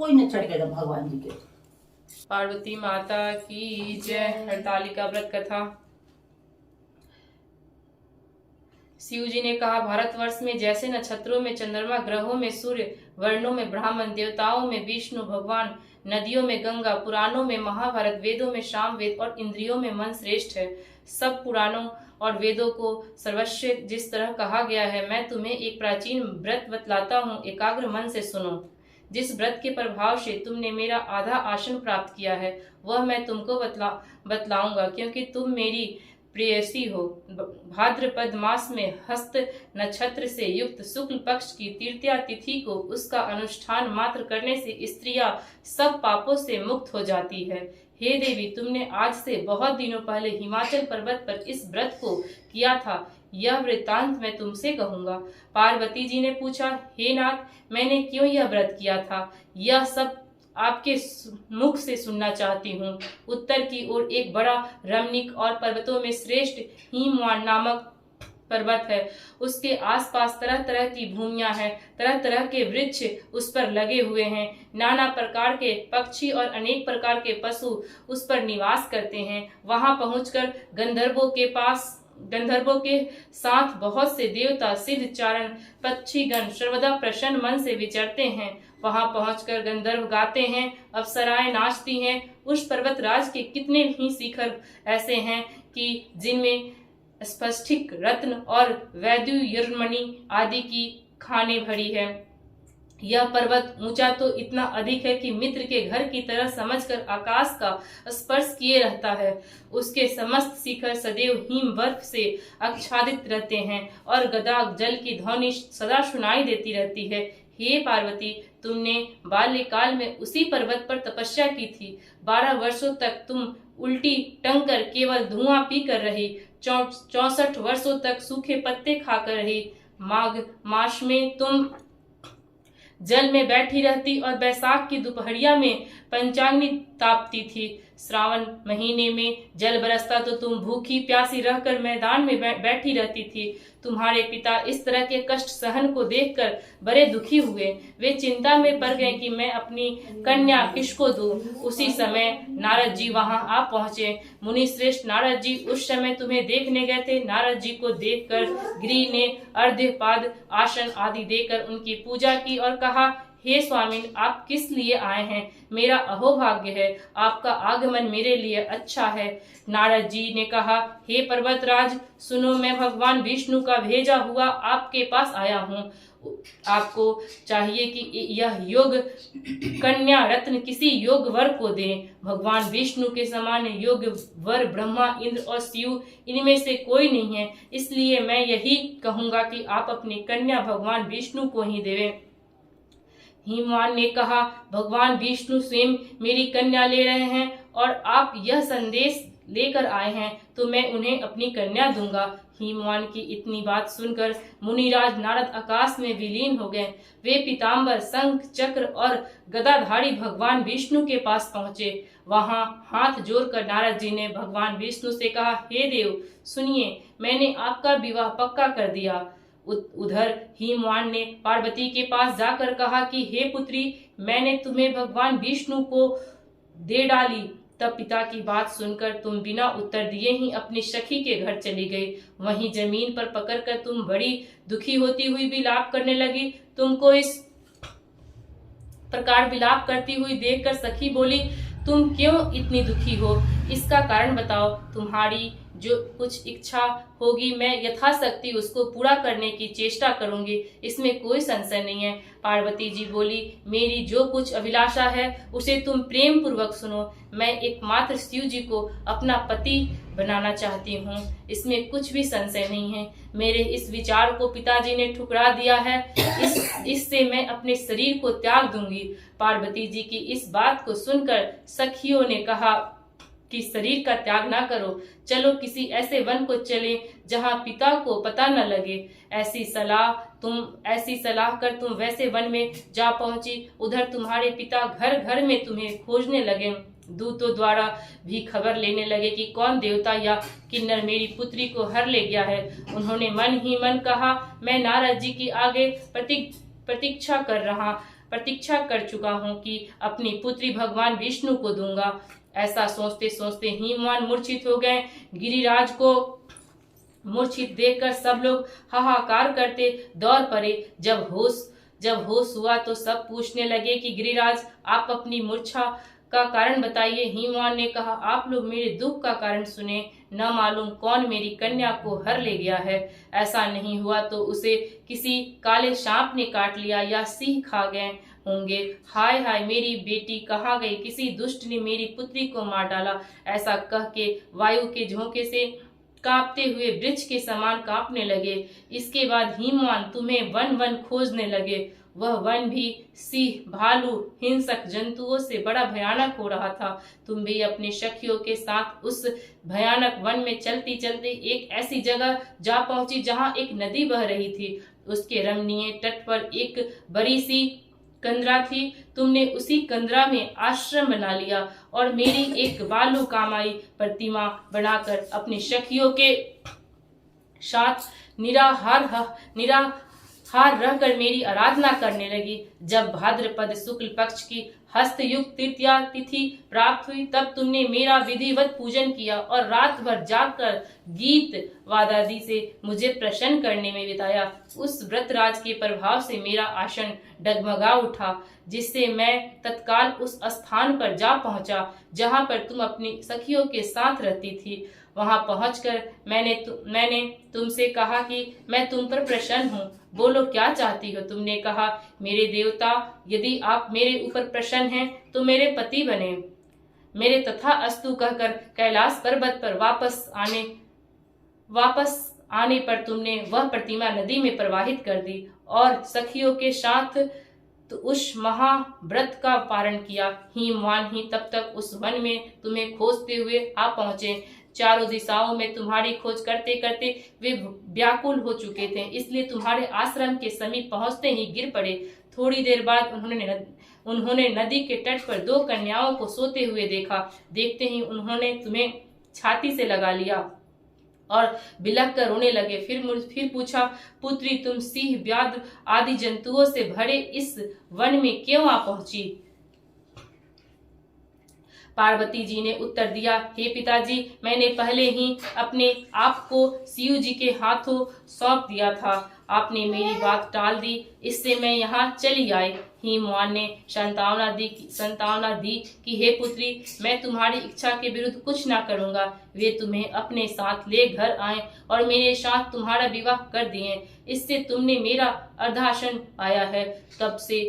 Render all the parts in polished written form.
कोई न चढ़ेगा भगवान जी के। पार्वती माता की जय। हरतालिका व्रत कथा। शिव जी ने कहा, भारतवर्ष में जैसे नक्षत्रों में चंद्रमा, ग्रहों में सूर्य, वर्णों में ब्राह्मण, देवताओं में विष्णु भगवान, नदियों में गंगा, पुराणों में महाभारत, वेदों में सामवेद और इंद्रियों में मन श्रेष्ठ है। सब पुराणों और वेदों को सर्वश्रेष्ठ जिस तरह कहा गया है, मैं तुम्हें एक प्राचीन व्रत बतलाता हूँ, एकाग्र मन से सुनो। जिस व्रत के प्रभाव से तुमने मेरा आधा आसन प्राप्त किया है, वह मैं तुमको बतलाऊंगा, क्योंकि तुम मेरी प्रेयसी हो। भाद्रपद मास में हस्त नक्षत्र से युक्त शुक्ल पक्ष की तृतीया तिथि को उसका अनुष्ठान मात्र करने से स्त्रियां सब पापों से मुक्त हो जाती है। हे देवी, तुमने आज से बहुत दिनों पहले हिमाचल पर्वत पर इस व्रत को किया था, यह वृत्तांत मैं तुमसे कहूंगा। पार्वती जी ने पूछा, हे नाथ, मैंने क्यों यह व्रत किया था, यह सब आपके मुख से सुनना चाहती हूँ। उत्तर की ओर एक बड़ा रमणीक और पर्वतों में श्रेष्ठ हिमवान नामक पर्वत है। उसके आसपास तरह तरह की भूमियां हैं, तरह तरह के वृक्ष उस पर लगे हुए हैं। नाना प्रकार के पक्षी और अनेक प्रकार के पशु उस पर निवास करते हैं। वहां पहुंचकर गंधर्वों के साथ बहुत से देवता, सिद्ध, चारण, पक्षीगण सर्वदा प्रसन्न मन से विचरते हैं। वहां पहुंचकर गंधर्व गाते हैं, अप्सराएं नाचती हैं। उस पर्वतराज के कितने ही शिखर ऐसे हैं कि जिनमें स्फटिक, रत्न और वैदुर्यमणि आदि की खानें भरी है। यह पर्वत ऊंचा तो इतना अधिक है कि मित्र के घर की तरह समझकर आकाश का स्पर्श किए रहता है। उसके समस्त शिखर सदैव हिम बर्फ से आच्छादित रहते हैं और गदाग जल की ध्वनि सदा सुनाई देती रहती है। हे पार्वती, तुमने बाल्यकाल में उसी पर्वत पर तपस्या की थी। 12 वर्षों तक तुम उल्टी टंग कर केवल धुआं पी कर रही। 64 वर्षों तक सूखे पत्ते खाकर रही। माघ मास में तुम जल में बैठी रहती और बैसाख की दोपहरिया में पंचाग्नि तापती थी। श्रावण महीने में जल बरसता तो तुम भूखी प्यासी रहकर मैदान में बैठी रहती थी। तुम्हारे पिता इस तरह के कष्ट सहन को देखकर बड़े दुखी हुए। वे चिंता में पड़ गए कि मैं अपनी कन्या किसको दूं। उसी समय नारद जी वहां आ पहुंचे। मुनि श्रेष्ठ नारद जी उस समय तुम्हें देखने गए थे। नारद जी को देखकर गिरि ने अर्घ्यपाद आसन आदि देकर उनकी पूजा की और कहा, हे स्वामिन, आप किस लिए आए हैं? मेरा अहोभाग्य है, आपका आगमन मेरे लिए अच्छा है। नारद जी ने कहा, हे पर्वतराज, सुनो, मैं भगवान विष्णु का भेजा हुआ आपके पास आया हूँ। आपको चाहिए कि यह योग कन्या रत्न किसी योग वर को दें। भगवान विष्णु के समान योग वर ब्रह्मा, इंद्र और शिव इनमें से कोई नहीं है। इसलिए मैं यही कहूंगा कि आप अपनी कन्या भगवान विष्णु को ही देवें। हिमवान ने कहा, भगवान विष्णु स्वयं मेरी कन्या ले रहे हैं और आप यह संदेश लेकर आए हैं तो मैं उन्हें अपनी कन्या दूंगा। हिमवान की इतनी बात सुनकर मुनिराज नारद आकाश में विलीन हो गए। वे पीताम्बर, शंख, चक्र और गदाधारी भगवान विष्णु के पास पहुंचे। वहां हाथ जोड़कर नारद जी ने भगवान विष्णु से कहा, हे देव, सुनिए, मैंने आपका विवाह पक्का कर दिया। उधर हिमवान ने पार्वती के पास जाकर कहा कि हे पुत्री, मैंने तुम्हें भगवान विष्णु को दे डाली। तब पिता की बात सुनकर तुम बिना उत्तर दिए ही अपनी सखी के घर चली गई। वहीं जमीन पर पकड़कर तुम बड़ी दुखी होती हुई विलाप करने लगी। तुमको इस प्रकार विलाप करती हुई देखकर सखी बोली, तुम क्यों इतनी दुखी हो? इसका कारण बताओ। तुम्हारी जो कुछ इच्छा होगी मैं यथाशक्ति उसको पूरा करने की चेष्टा करूंगी, इसमें कोई संशय नहीं है। पार्वती जी बोली, मेरी जो कुछ अभिलाषा है उसे तुम प्रेम पूर्वक सुनो। मैं एकमात्र शिव जी को अपना पति बनाना चाहती हूँ, इसमें कुछ भी संशय नहीं है। मेरे इस विचार को पिताजी ने ठुकरा दिया है। इससे मैं अपने शरीर को त्याग दूंगी। पार्वती जी की इस बात को सुनकर सखियों ने कहा कि शरीर का त्याग ना करो, चलो किसी ऐसे वन को चलें जहां पिता को पता न लगे। ऐसी सलाह कर तुम वैसे वन में जा पहुंची। उधर तुम्हारे पिता घर घर में तुम्हें खोजने लगे। दूतों द्वारा भी खबर लेने लगे कि कौन देवता या किन्नर मेरी पुत्री को हर ले गया है। उन्होंने मन ही मन कहा, मैं नारद जी की आगे प्रतीक्षा कर रहा। प्रतीक्षा कर चुका हूँ कि अपनी पुत्री भगवान विष्णु को दूंगा। ऐसा सोचते सोचते हिमवान मूर्छित हो गए। गिरिराज को मूर्छित देखकर सब लोग हाहाकार करते दौड़ पड़े। जब होश हुआ तो सब पूछने लगे कि गिरिराज, आप अपनी मूर्छा का कारण बताइए। हिमवान ने कहा, आप लोग मेरे दुख का कारण सुने। न मालूम कौन मेरी कन्या को हर ले गया है। ऐसा नहीं हुआ तो उसे किसी काले सांप ने काट लिया या सिंह खा गए होंगे। हाय हाय, मेरी बेटी कहाँ गई? किसी दुष्ट ने मेरी पुत्री को मार डाला। ऐसा कह के वायु के झोंके से कांपते हुए वृक्ष के समान कांपने लगे। इसके बाद हिमवान तुम्हें वन वन खोजने लगे। वह वन भी सिंह, भालू, हिंसक जंतुओं से बड़ा भयानक हो रहा था। तुम भी अपने सखियों के साथ उस भयानक वन में चलती चलते एक ऐसी जगह जा पहुंची जहां एक नदी बह रही थी। उसके रमणीय तट पर एक बड़ी सी कंदरा थी। तुमने उसी कंदरा में आश्रम बना लिया और मेरी एक बालू कामाई प्रतिमा बनाकर अपनी सखियों के साथ निराहार रहकर मेरी आराधना करने लगी। जब भाद्रपद शुक्ल पक्ष की हस्तयुक्त तृतीया तिथि प्राप्त हुई तब तुमने मेरा विधिवत पूजन किया और रात भर जागकर गीत वादादि से मुझे प्रसन्न करने में बिताया। उस व्रतराज के प्रभाव से मेरा आसन डगमगा उठा, जिससे मैं तत्काल उस स्थान पर जा पहुंचा जहां पर तुम अपनी सखियों के साथ रहती थी। वहां पहुंचकर मैंने तुमसे कहा कि मैं तुम पर प्रसन्न हूँ, बोलो क्या चाहती हो। तुमने कहा, मेरे देवता, यदि आप मेरे ऊपर प्रसन्न हैं तो मेरे पति बने। मेरे तथा अस्तु कहकर कैलाश पर्वत पर वापस आने पर तुमने वह प्रतिमा नदी में प्रवाहित कर दी और सखियों के साथ तो उस महाव्रत का पारण किया। हिमवान ही तब तक उस वन में तुम्हें खोजते हुए आ पहुंचे। चारों दिशाओं में तुम्हारी खोज करते करते वे व्याकुल हो चुके थे, इसलिए तुम्हारे आश्रम के समीप पहुंचते ही गिर पड़े। थोड़ी देर बाद उन्होंने नदी के तट पर दो कन्याओं को सोते हुए देखा। देखते ही उन्होंने तुम्हें छाती से लगा लिया और बिलख कर रोने लगे। फिर पूछा, पुत्री, तुम सिंह, व्याघ्र आदि जंतुओं से भरे इस वन में क्यों आ पहुंची? पार्वती जी ने उत्तर दिया, हे पिताजी, मैंने पहले ही अपने आप को शिव जी के हाथों सौंप दिया था। आपने मेरी बात टाल दी, इससे मैं यहाँ चली आई। हिमवान ने संतावना दी कि हे पुत्री, मैं तुम्हारी इच्छा के विरुद्ध कुछ ना करूँगा। वे तुम्हें अपने साथ ले घर आए और मेरे साथ तुम्हारा विवाह कर दिए। इससे तुमने मेरा अर्धासन पाया है। तब से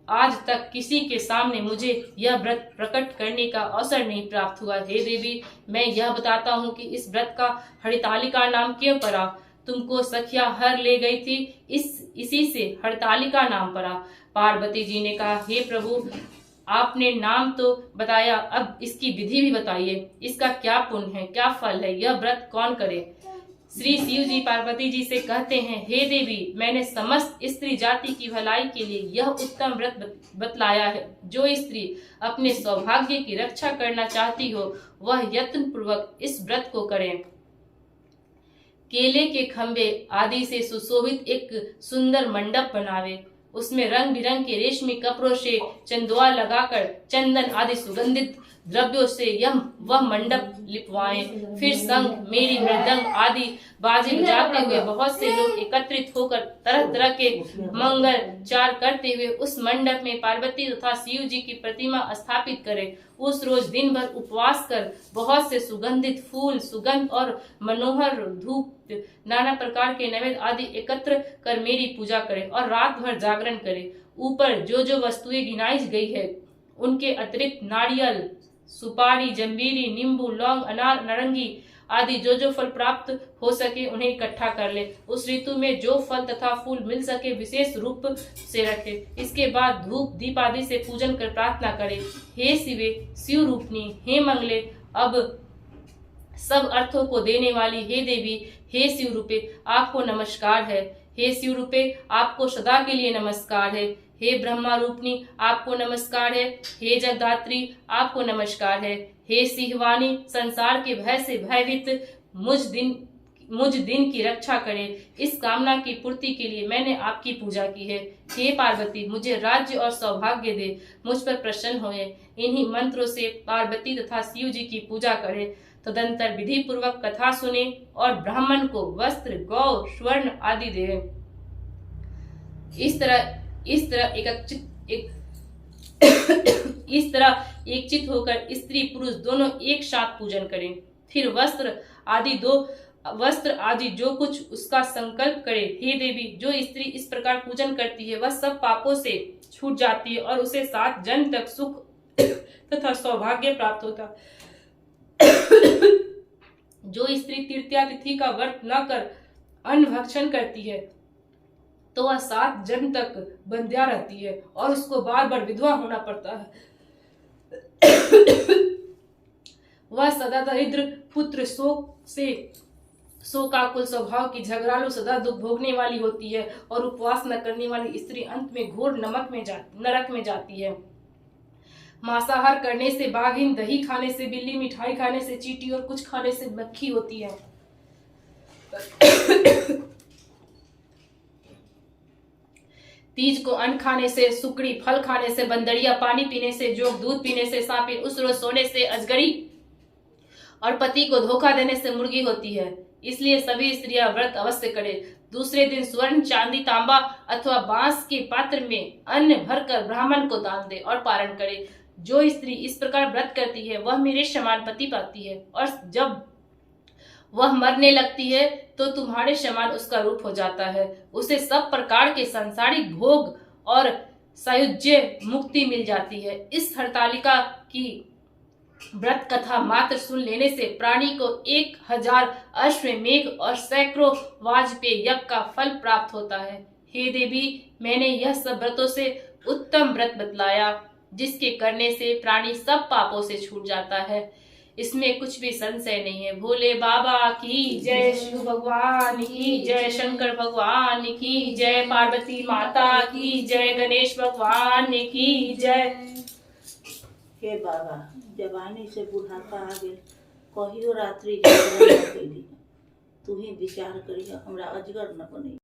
आज तक किसी के सामने मुझे यह व्रत प्रकट करने का अवसर नहीं प्राप्त हुआ। हे देवी, मैं यह बताता हूँ कि इस व्रत का हरितालिका नाम क्यों पड़ा। तुमको सखिया हर ले गई थी, इसी से हरितालिका नाम पड़ा। पार्वती जी ने कहा, हे प्रभु, आपने नाम तो बताया, अब इसकी विधि भी बताइए। इसका क्या पुण्य है, क्या फल है, यह व्रत कौन करे। श्री शिव जी पार्वती जी से कहते हैं, हे देवी, मैंने समस्त स्त्री जाति की भलाई के लिए यह उत्तम व्रत बतलाया है। जो स्त्री अपने सौभाग्य की रक्षा करना चाहती हो वह यत्न पूर्वक इस व्रत को करे। केले के खंभे आदि से सुशोभित एक सुंदर मंडप बनावे, उसमें रंग बिरंग के रेशमी कपड़ों से चंदुआ लगाकर चंदन आदि सुगंधित द्रव्यों से वह मंडप लिपवाएं। फिर संग, मेरी, मृदंग आदि बाजे बजाते हुए बहुत से लोग एकत्रित होकर तरह तरह के मंगल चार करते हुए उस मंडप में पार्वती तथा शिव जी की प्रतिमा स्थापित करें। उस रोज दिन भर उपवास कर बहुत से सुगंधित फूल, सुगंध और मनोहर धूप, नाना प्रकार के नैवेद्य आदि एकत्र कर मेरी पूजा करें और रात भर जागरण करें। ऊपर जो जो वस्तुएं गिनाई गई है उनके अतिरिक्त नारियल, सुपारी, जंबीरी, नींबू, लौंग, अनार, नारंगी आदि जो जो फल प्राप्त हो सके उन्हें इकट्ठा कर ले। उस ऋतु में जो फल तथा फूल मिल सके विशेष रूप से रखे। इसके बाद धूप दीप आदि से पूजन कर प्रार्थना करे, हे शिवे, शिव रूपनी, हे मंगले, अब सब अर्थों को देने वाली हे देवी, हे शिव रूपे, आपको नमस्कार है। हे शिव रूपे, आपको सदा के लिए नमस्कार है। हे ब्रह्मा रूपनी, आपको नमस्कार है। हे जगदात्री, आपको नमस्कार है। हे सिंहवाणी, संसार के भय से भयभीत मुझ दिन की रक्षा करे। इस कामना की पूर्ति के लिए मैंने आपकी पूजा की है। हे पार्वती, मुझे राज्य और सौभाग्य दे, मुझ पर प्रसन्न होए। इन्हीं मंत्रों से पार्वती तथा शिव जी की पूजा करे। तदंतर विधि पूर्वक कथा सुने और ब्राह्मण को वस्त्र, गौ, स्वर्ण आदि दे। इस तरह एकचित होकर स्त्री पुरुष दोनों एक साथ पूजन करें। फिर वस्त्र आदि जो कुछ उसका संकल्प करे। हे देवी, जो स्त्री इस प्रकार पूजन करती है वह सब पापों से छूट जाती है और उसे 7 जन्म तक सुख तथा सौभाग्य प्राप्त होता। जो स्त्री तृतीया तिथि का व्रत न कर अन्न भक्षण करती है तो वह 7 जन्म तक बंध्या रहती है और उसको बार बार विधवा होना पड़ता है। वह सदा दरिद्र पुत्र शोकाकुल स्वभाव की, झगड़ालू, सदा दुख भोगने वाली होती है और उपवास न करने वाली स्त्री अंत में घोर नरक में जाती है। मांसाहार करने से बाघिन, दही खाने से बिल्ली, मिठाई खाने से चींटी और कुछ खाने से मक्खी होती है। तीज को अन्न खाने से सुकड़ी, फल खाने से बंदरिया, पानी पीने से जोग, दूध पीने से सांपिन, उस रोज सोने से अजगरी और पति को धोखा देने से मुर्गी होती है। इसलिए सभी स्त्रियां व्रत अवश्य करें। दूसरे दिन स्वर्ण, चांदी, तांबा अथवा बांस के पात्र में अन्न भरकर ब्राह्मण को दान दे और पारण करे। जो स्त्री इस प्रकार व्रत करती है वह मेरे समान पति पाती है और जब वह मरने लगती है तो तुम्हारे समान उसका रूप हो जाता है। उसे सब प्रकार के सांसारिक भोग और सायुज्य मुक्ति मिल जाती है। इस हरतालिका की व्रत कथा मात्र सुन लेने से प्राणी को 1000 अश्वमेघ और सैकड़ों वाजपेय यज्ञ का फल प्राप्त होता है। हे देवी, मैंने यह सब व्रतों से उत्तम व्रत बतलाया जिसके करने से प्राणी सब पापों से छूट जाता है। इसमें कुछ भी संशय नहीं है। भोले बाबा की जय, शिव भगवान की जय, शंकर भगवान की जय, पार्वती माता की जय, गणेश भगवान की जय। हे बाबा, जवानी से बुढ़ापा आ गए, कहियो रात्रि जागरण न कैली। तू ही विचार करिया, हमरा अजगर न बने।